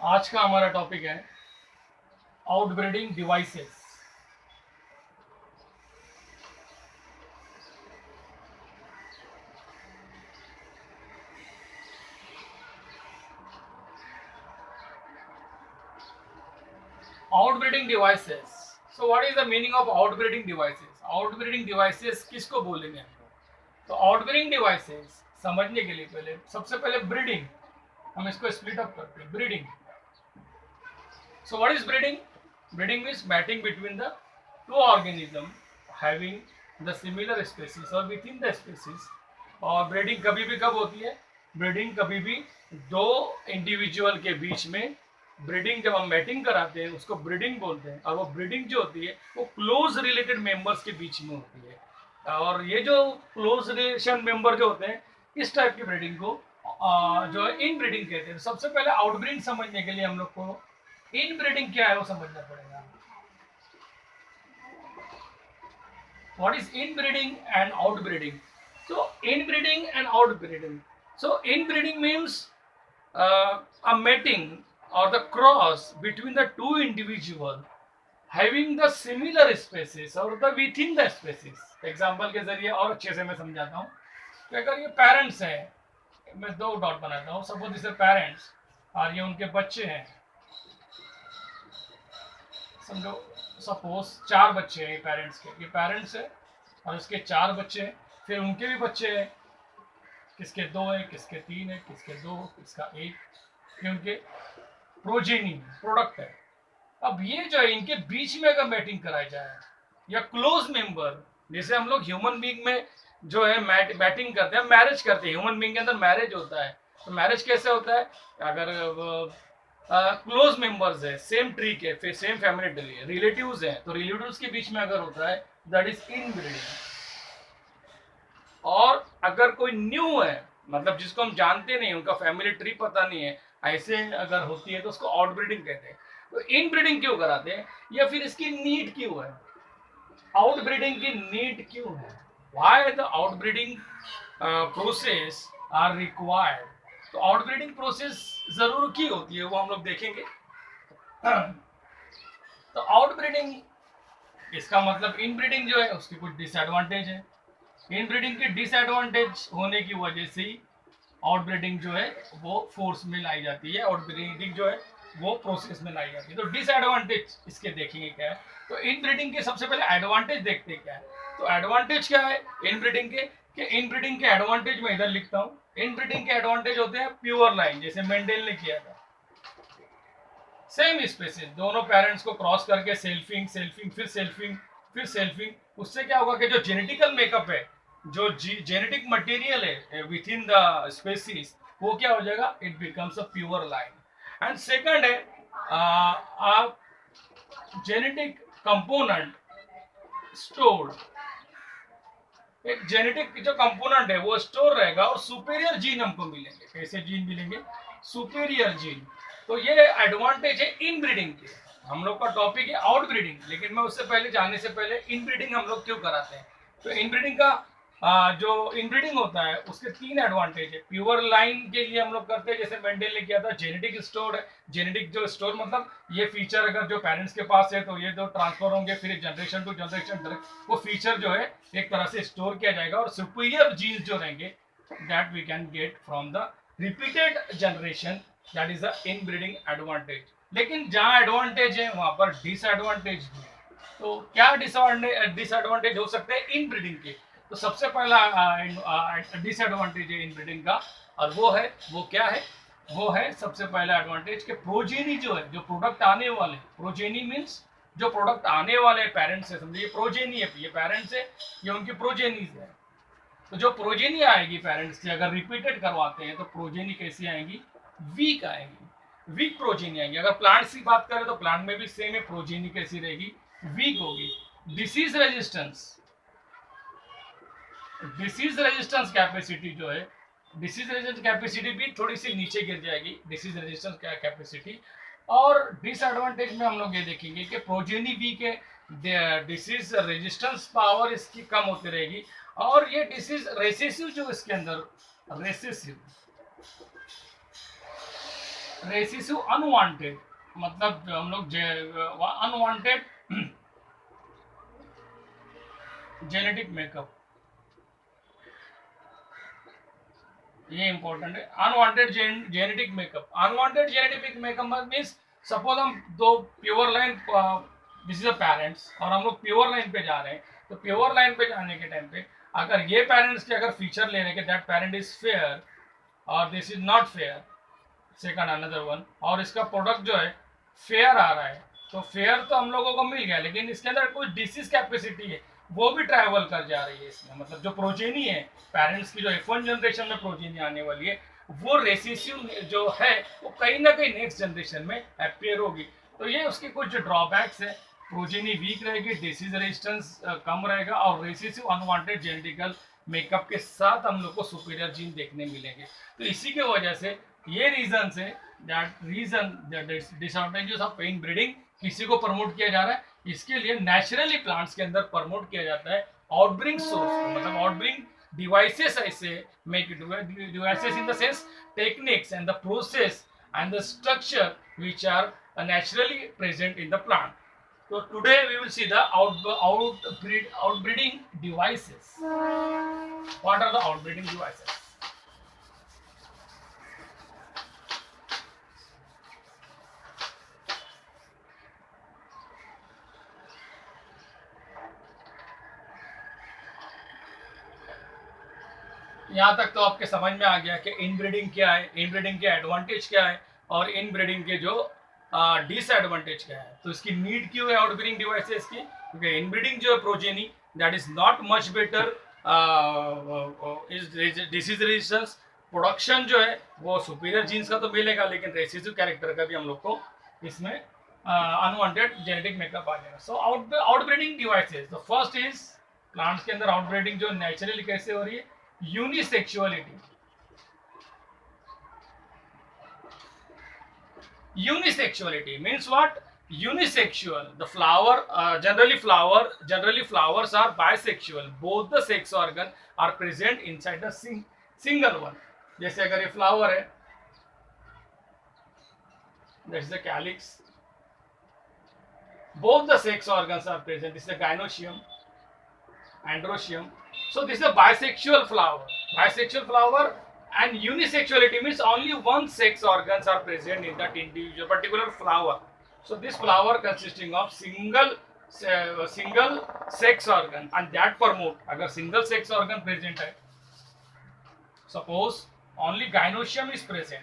आज का हमारा टॉपिक है outbreeding devices. Outbreeding devices, so what is the meaning of outbreeding devices? Outbreeding devices किसको बोलेंगे हम लोग? तो आउटब्रीडिंग डिवाइसेस समझने के लिए पहले सबसे पहले ब्रीडिंग, हम इसको स्प्लिट अप करते हैं। Breeding, so what is breeding? Breeding means mating between the two organisms having the similar species or within the species। और ब्रीडिंग कभी भी कब होती है? ब्रीडिंग कभी भी दो इंडिविजुअल के बीच में, ब्रीडिंग जब हम मैटिंग कराते हैं उसको ब्रीडिंग बोलते हैं। और वो ब्रीडिंग जो होती है वो क्लोज रिलेटेड मेंबर्स के बीच में होती है। और ये जो क्लोज रिलेशन मेंबर जो होते हैं, इस टाइप की ब्रीडिंग को जो है इन ब्रीडिंग कहते हैं। सबसे पहले आउटब्रीडिंग समझने के लिए हम लोग को इनब्रीडिंग क्या है वो समझना पड़ेगा। What is inbreeding and outbreeding? So inbreeding and outbreeding, so inbreeding means a mating or the cross between the two individual having the similar species or the within the species। Example के जरिए और अच्छे से मैं समझाता हूँ कि अगर ये पेरेंट्स हैं, मैं दो डॉट बनाता हूँ, सपोज इसे पेरेंट्स और ये उनके बच्चे हैं, समझो सपोज चार बच्चे हैं पेरेंट्स के, ये पेरेंट्स है और उसके चार बच्चे हैं, फिर उनके भी बच्चे हैं, किसके दो है, किसके तीन है, किसके दो, किसका एक, ये उनके प्रोजेनी प्रोडक्ट है। अब ये जो है इनके बीच में अगर मैटिंग कराई जाए या क्लोज मेंबर, जैसे हम लोग ह्यूमन बीइंग में जो है मैटिंग करते हैं, मैरिज करते हैं, ह्यूमन बीइंग के अंदर मैरिज होता है। तो मैरिज कैसे होता है? अगर क्लोज मेंबर्स है, सेम ट्री के, फिर सेम फैमिली ट्री है, रिलेटिव्स हैं, तो रिलेटिव्स के बीच में अगर होता है दैट इज इनब्रीडिंग। और अगर कोई न्यू है, मतलब जिसको हम जानते नहीं, उनका फैमिली ट्री पता नहीं है, ऐसे अगर होती है तो उसको आउटब्रीडिंग कहते हैं। तो इनब्रीडिंग क्यों कराते हैं, या फिर इसकी नीड क्यों है? आउटब्रीडिंग की नीड क्यों है? Why the outbreeding process are required? तो आउटब्रीडिंग प्रोसेस जरूर की होती है, वो हम लोग देखेंगे। तो आउटब्रीडिंग, इसका मतलब इनब्रीडिंग जो है उसकी कुछ डिसएडवांटेज है। इनब्रीडिंग के डिसएडवांटेज होने की वजह से ही आउटब्रीडिंग जो है वो फोर्स में लाई जाती है, आउटब्रीडिंग जो है वो प्रोसेस में लाई जाती है। तो डिसएडवांटेज इसके देखेंगे क्या है। तो इनब्रीडिंग के सबसे पहले एडवांटेज देखते हैं क्या है। तो एडवांटेज क्या है इनब्रीडिंग के, कि इनब्रीडिंग के एडवांटेज मैं इधर लिखता हूँ। इनब्रीडिंग के एडवांटेज होते हैं प्योर लाइन, जैसे मेंडेल ने किया था, सेम स्पेसिस दोनों पेरेंट्स को क्रॉस करके सेल्फिंग सेल्फिंग फिर सेल्फिंग फिर सेल्फिंग, उससे क्या होगा कि जो जेनेटिकल मेकअप है, जो जेनेटिक मटेरियल है विद इन द स्पेसीज, वो क्या हो जाएगा, it becomes a pure line. And second है जेनेटिक कंपोनेंट स्टोर्ड, एक जेनेटिक जो कंपोनेंट है वो स्टोर रहेगा और सुपेरियर जीन हमको मिलेंगे। कैसे जीन मिलेंगे? Superior gene. तो ये एडवांटेज है इनब्रीडिंग के। हम लोग का टॉपिक है आउटब्रीडिंग, लेकिन मैं उससे पहले जाने से पहले इनब्रीडिंग हम लोग क्यों कराते हैं। तो इनब्रीडिंग का जो इनब्रीडिंग होता है उसके तीन एडवांटेज है। प्योर लाइन के लिए हम लोग करते हैं, जैसे मेंडेल ने किया था। जेनेटिक स्टोर है, जेनेटिक जो स्टोर मतलब ये फीचर अगर जो पेरेंट्स के पास है तो ये जो ट्रांसफर होंगे, फिर जनरेशन टू जनरेशन वो फीचर जो है एक तरह से स्टोर किया जाएगा और सुपीरियर जीन्स जो रहेंगे that we can get from the repeated generation, that is the inbreeding advantage. लेकिन जहां एडवांटेज है वहां पर डिसएडवांटेज भी है। तो क्या डिसएडवांटेज हो सकते हैं इनब्रीडिंग के? तो सबसे पहला डिसएडवांटेज है इनब्रीडिंग का, और वो क्या है? वो है सबसे पहला एडवांटेज कि प्रोजेनी जो है, जो प्रोडक्ट आने वाले, प्रोजेनी मीन्स जो प्रोडक्ट आने वाले पेरेंट्स से, समझिए प्रोजेनी है, ये पेरेंट्स है, ये उनकी प्रोजेनीज है। तो जो प्रोजेनी आएगी पेरेंट्स से अगर रिपीटेड करवाते हैं तो प्रोजेनी कैसी आएंगी? वीक आएंगी, वीक प्रोजेनी आएंगी। अगर प्लांट्स की बात करें तो प्लांट में भी सेम है, प्रोजेनी कैसी रहेगी? वीक होगी। Disease resistance, disease resistance capacity जो है, डिसीज रेजिस्टेंस कैपेसिटी भी थोड़ी सी नीचे गिर जाएगी, डिसीज रेजिस्टेंस कैपेसिटी। और डिसएडवांटेज में हम लोग ये देखेंगे कि प्रोजेनी वीक है, डिसीज रेजिस्टेंस पावर इसकी कम होती रहेगी। और ये डिसीज रेसेसिव जो इसके अंदर, रेसेसिव रेसिसिव अनवांटेड, मतलब हम लोग अनवांटेड जेनेटिक मेकअप, ये इंपॉर्टेंट है। Unwanted genetic makeup, unwanted genetic makeup means suppose हम दो pure line, this is a parents और हम लोग प्योर लाइन पे जा रहे हैं, तो प्योर लाइन पे जाने के टाइम पे अगर ये पेरेंट्स के अगर फीचर ले रहे हैं कि दैट पेरेंट इज फेयर और this is not fair, second another one, और इसका प्रोडक्ट जो है फेयर आ रहा है, तो फेयर तो हम लोगों को मिल गया, लेकिन इसके अंदर कुछ डिसीज कैपेसिटी है वो भी ट्रैवल कर जा रही है इसमें, मतलब जो प्रोजेनी है पेरेंट्स की, जो F1 जनरेशन में प्रोजेनी आने वाली है, वो रेसिसिव जो है वो कहीं ना कहीं नेक्स्ट जनरेशन में अपियर होगी। तो ये उसके कुछ ड्रॉबैक्स है, प्रोजेनी वीक रहेगी, डिसीज रेजिस्टेंस कम रहेगा, और रेसिसिव अनवांटेड जेनेटिकल मेकअप के साथ हम लोग को सुपीरियर जीन देखने मिलेंगे। तो इसी की वजह से ये रीजन से डिसएडवांटेजेस ऑफ इन ब्रीडिंग किसी को प्रमोट किया जा रहा है, इसके लिए नेचुरली प्लांट्स के अंदर प्रमोट किया जाता है आउटब्रिंग सोर्स, मतलब आउटब्रिंग डिवाइसेस, ऐसे make devices in the sense techniques and the process and the structure which are naturally present in the plant. So today we will see the outbreeding devices. What are the outbreeding devices? यहाँ तक तो आपके समझ में आ गया कि inbreeding क्या है, इनब्रीडिंग के एडवांटेज क्या है और इनब्रीडिंग के जो डिसएडवांटेज क्या है। तो इसकी नीड क्यों है आउटब्रीडिंग डिवाइसेस की, क्योंकि इनब्रीडिंग जो है progeny that is not much better is disease resistance, production जो है वो सुपीरियर जीन्स का तो मिलेगा, लेकिन रेसिसिव कैरेक्टर का भी हम लोग को इसमें अनवांटेड जेनेटिक मेकअप आ जाएगा। So outbreeding devices, the first is plants के अंदर आउटब्रीडिंग जो नेचुरली कैसे हो रही है, unisexuality. Unisexuality means what? Unisexual, the flower, generally flowers are bisexual, both the sex organ are present inside the single one. जैसे अगर ये flower है, that is the calyx, both the sex organs are present, this is the gynoecium, androecium. So this is a bisexual flower, and unisexuality means only one sex organs are present in that individual particular flower. So this flower consisting of single sex organ, and that promote अगर single sex organ present है, suppose only gynoecium is present,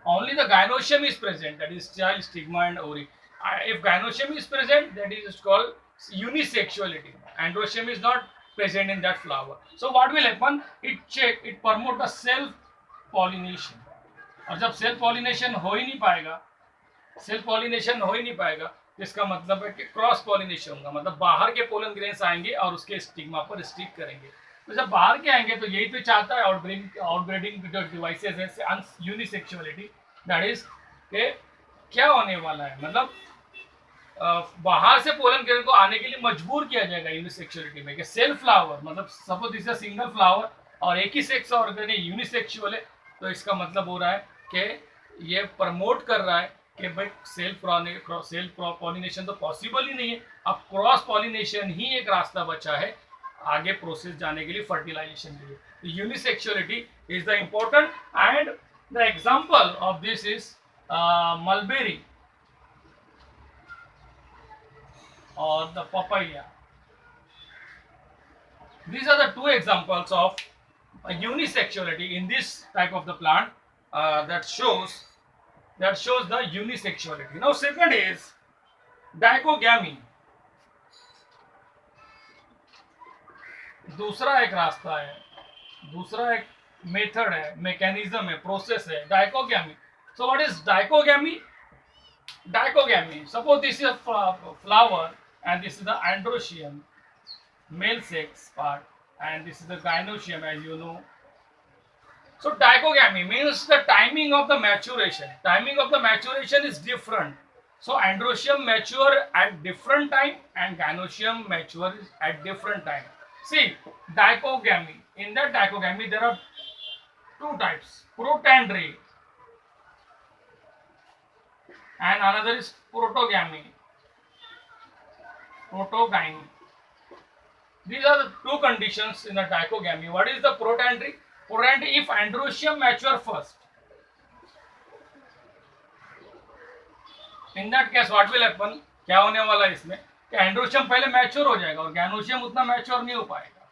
only the gynoecium is present, that is style, stigma and ovary. If gynoecium is present, that is called unisexuality. Androecium is not present in that flower. So what will happen? It promote the self pollination. और जब self pollination हो ही नहीं पाएगा, तो इसका मतलब है कि क्रॉस पॉलिनेशन होगा, मतलब बाहर के पोलन ग्रेन्स आएंगे और उसके स्टिग्मा पर स्टिक करेंगे। तो जब बाहर के आएंगे तो यही तो चाहता है आउटब्रीडिंग जो डिवाइसेस है यूनिसेक्सुअलिटी, दैट इज के क्या होने वाला है, मतलब बाहर से पोलन ग्रेन को आने के लिए मजबूर किया जाएगा यूनिसेक्सुअलिटी में, कि सेल्फ फ्लावर, मतलब suppose this is single flower और एक ही सेक्स ऑर्गन है, यूनिसेक्सुअल है, तो इसका मतलब हो रहा है कि ये प्रमोट कर रहा है कि भाई सेल्फ पॉलिनेशन तो पॉसिबल ही नहीं है, अब क्रॉस पॉलिनेशन ही एक रास्ता बचा है आगे प्रोसेस जाने के लिए, फर्टिलाइजेशन के लिए। तो unisexuality is the important, and the example of this is mulberry or the papaya. These are the two examples of unisexuality in this type of the plant that shows the unisexuality. Now second is dichogamy. दूसरा एक रास्ता है, दूसरा एक method है, mechanism है, process है, dichogamy. So what is dichogamy? Dichogamy, suppose this is a flower and this is the androecium, male sex part, and this is the gynoecium, as you know. So dichogamy means the timing of the maturation. Timing of the maturation is different. So androecium mature at different time and gynoecium matures at different time. See, dichogamy. In that dichogamy, there are two types: protandry and another is protogamy. Protogyny. These are the two conditions in the dichogamy. What is the protandry? Protandry, if androecium mature first. In that case, what will happen? क्या होने वाला है इसमें कि androecium पहले mature हो जाएगा और गैनोशियम उतना मैच्योर नहीं हो पाएगा.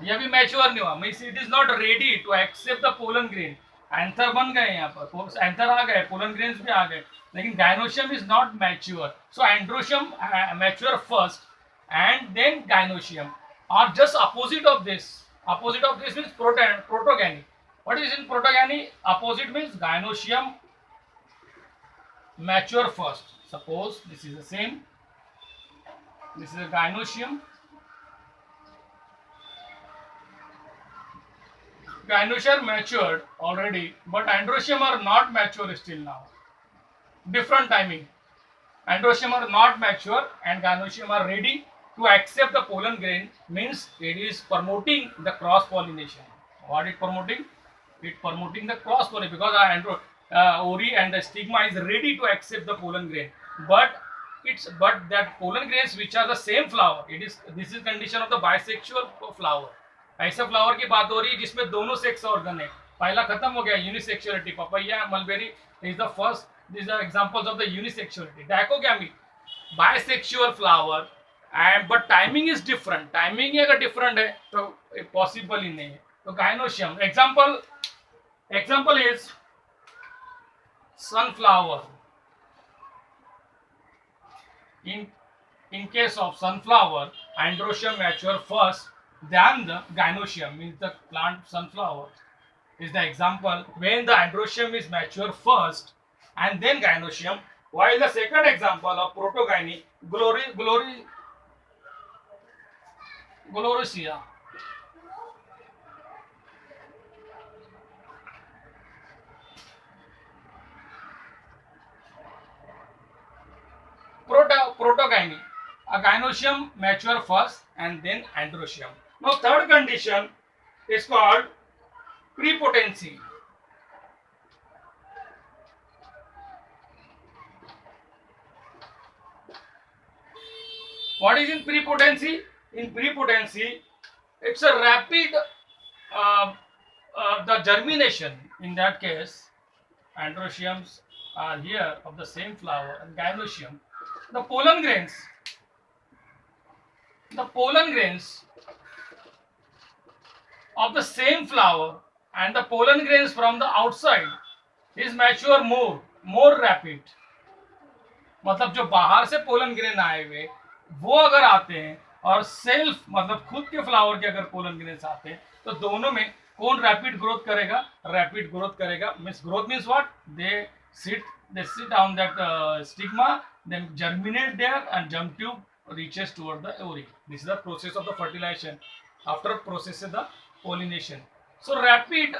ये भी मैच्योर नहीं हुआ, means it is not ready to accept the pollen grain. Anther बन गए यहाँ पर, एंथर आ गए, पोलन ग्रेन्स भी आ गए, लेकिन gynoecium is not mature. So androecium mature first and then gynoecium are just opposite of this. Opposite of this means protogamy. What is in protogamy? Opposite means gynoecium mature first. Suppose this is the same. This is a gynoecium. Gynoecium matured already, but androecium are not mature still now. Different timing. Androecium are not mature and gynoecium are ready to accept the pollen grain, means it is promoting the cross pollination. What it promoting? It promoting the cross pollination because ori and the stigma is ready to accept the pollen grain. But that pollen grains which are the same flower, this is condition of the bisexual flower. ऐसे flower की बात हो रही है जिसमें दोनों sex organ है. पहला खत्म हो गया unisexuality. Papaya, mulberry is the first. These are examples of the unisexuality. Dichogamy, bisexual flower, and but timing is different. Timing ही अगर different है तो possible ही नहीं है. तो gynoecium example is sunflower. In case of sunflower, androecium mature first, then the gynoecium, means the plant sunflower, is the example when the androecium is mature first and then gynoecium, while the second example of protogyny, Gloriosia. Protogyny, a gynoecium mature first and then androecium. Now third condition is called prepotency. What is in prepotency? In prepotency, it's a rapid the germination. In that case, androeciums are here of the same flower and gynoecium. The pollen grains of the same flower and the pollen grains from the outside is mature more rapid. मतलब जो बाहर से pollen grain आए हुए वो अगर आते हैं और सेल्फ मतलब खुद के फ्लावर के अगर पोलन ग्रेन्स आते हैं तो दोनों में कौन रैपिड ग्रोथ करेगा? रैपिड ग्रोथ करेगा. Means growth means what? They sit on that stigma, then germinate there and germ tube reaches toward the ovary. This is the process of the fertilization. After process is the pollination. So rapid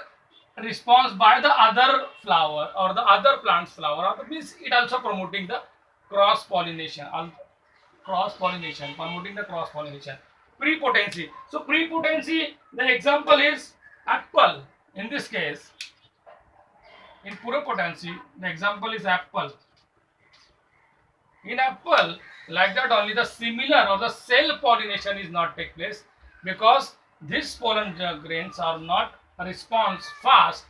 response by the other flower or the other plant's flower, means it also promoting the cross pollination. Promoting the cross pollination. Prepotency. So prepotency, the example is apple. In this case, in prepotency, the example is apple. In apple, like that only the similar or the cell pollination is not take place because these pollen grains are not response fast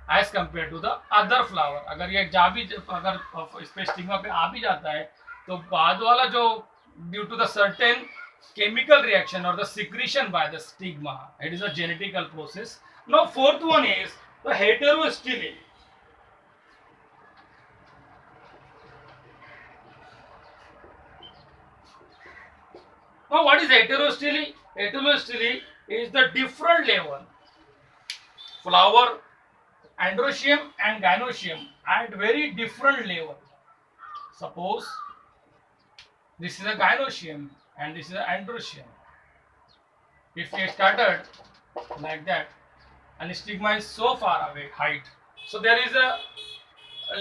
as compared to the other flower. अगर ये जा भी अगर इस पे stigma पे आ भी जाता है तो बाद वाला जो due to the certain chemical reaction or the secretion by the stigma, it is a genetical process. Now fourth one is the heterostily. Now what is heterostily? Heterostily is the different level. Flower, androecium and gynoecium at very different level. Suppose this is a gynoecium and this is an androecium. If we scattered like that and stigma is so far away height, so there is a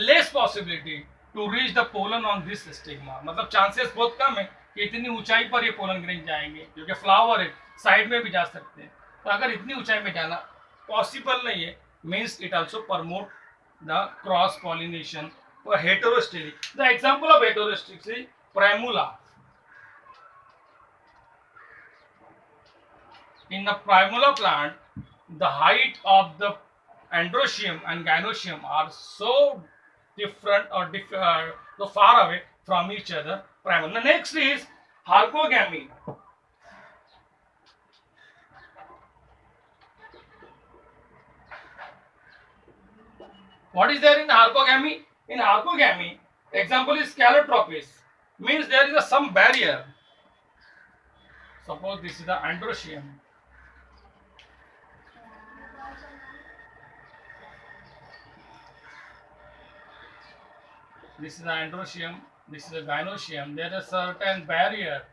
less possibility to reach the pollen on this stigma. मतलब chances बहुत कम है कि इतनी ऊंचाई पर ये pollen grain जाएंगे, क्योंकि फ्लावर है साइड में भी जा सकते हैं, तो अगर इतनी ऊंचाई में जाना पॉसिबल नहीं है, means it also promote the cross pollination or heterostily. The example of heterostily is primula. In the primula plant, the height of the androecium and gynoecium are so different or so far away from each other. Primula. The next is harcogamy. What is there in harcogamy? In harcogamy, example is calotropis. Means there is some barrier. Suppose this is the androecium. This is the androecium. This is the gynoecium. There is a certain barrier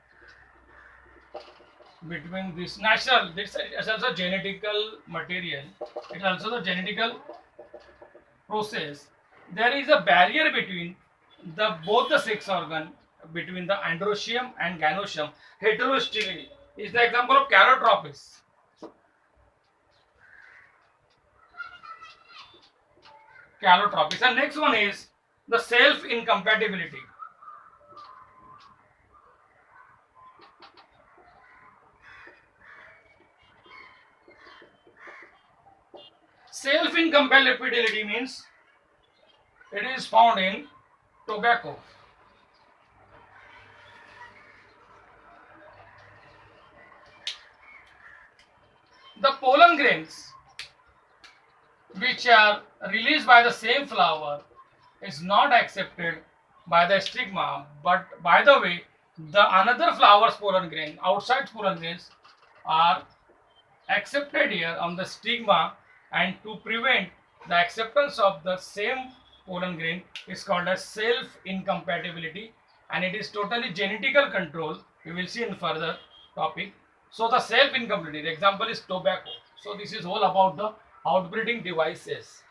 between this natural. This is also genetical material. It is also the genetical process. There is a barrier between both the sex organ, between the androecium and gynoecium. Heterostily is the example of calotropis. Calotropis. And next one is the self incompatibility. Self incompatibility means it is found in tobacco. The pollen grains which are released by the same flower is not accepted by the stigma, but by the way, the another flower's pollen grain, outside pollen grains, are accepted here on the stigma, and to prevent the acceptance of the same pollen grain is called as self incompatibility, and it is totally genetical control. We will see in further topic. So the self incompatibility, the example is tobacco. So this is all about the outbreeding devices.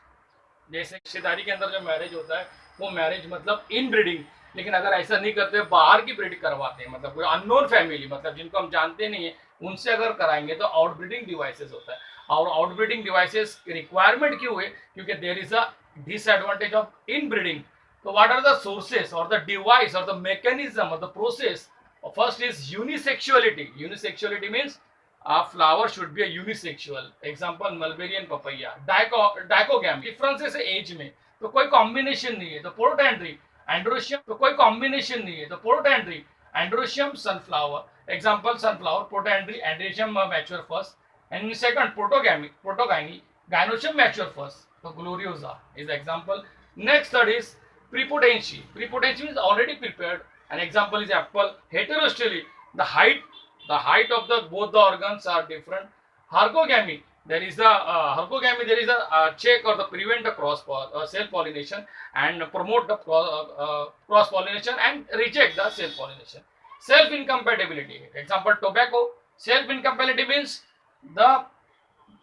जैसे रिश्तेदारी के अंदर जो marriage होता है वो marriage मतलब इन breeding, लेकिन अगर ऐसा नहीं करते बाहर की ब्रीडिंग करवाते हैं, मतलब कोई अननोन फैमिली, मतलब जिनको हम जानते नहीं है, उनसे अगर कराएंगे तो आउटब्रीडिंग डिवाइसेस होता है. और आउटब्रीडिंग डिवाइसेस रिक्वायरमेंट क्यों है? क्योंकि there is a disadvantage of inbreeding. तो व्हाट आर द सोर्सेस और द डिवाइस और द मैकेनिज्म और the process? First is unisexuality. Unisexuality means a flower should be a unisexual. Example mulberry and papaya. Dichogamy. Differences है as में, तो कोई combination नहीं है. तो प्रोटैंड्री एंड्रोशियम, तो कोई कॉम्बिनेशन नहीं है. तो protandry androecium sunflower. Example sunflower, protandry, androecium mature first, and in second protogyny, gynoecium mature first. So gloriosa is the example. Next third is prepotency. Prepotency is already prepared. An example is apple. Heterostily, the height of the both the organs are different. Harcogamy, there is a check or the prevent the self pollination and promote the cross pollination and reject the self pollination. Self incompatibility, example tobacco. Self incompatibility means the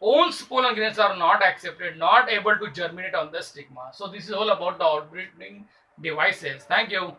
own pollen grains are not accepted, not able to germinate on the stigma. So this is all about the outbreeding devices. Thank you.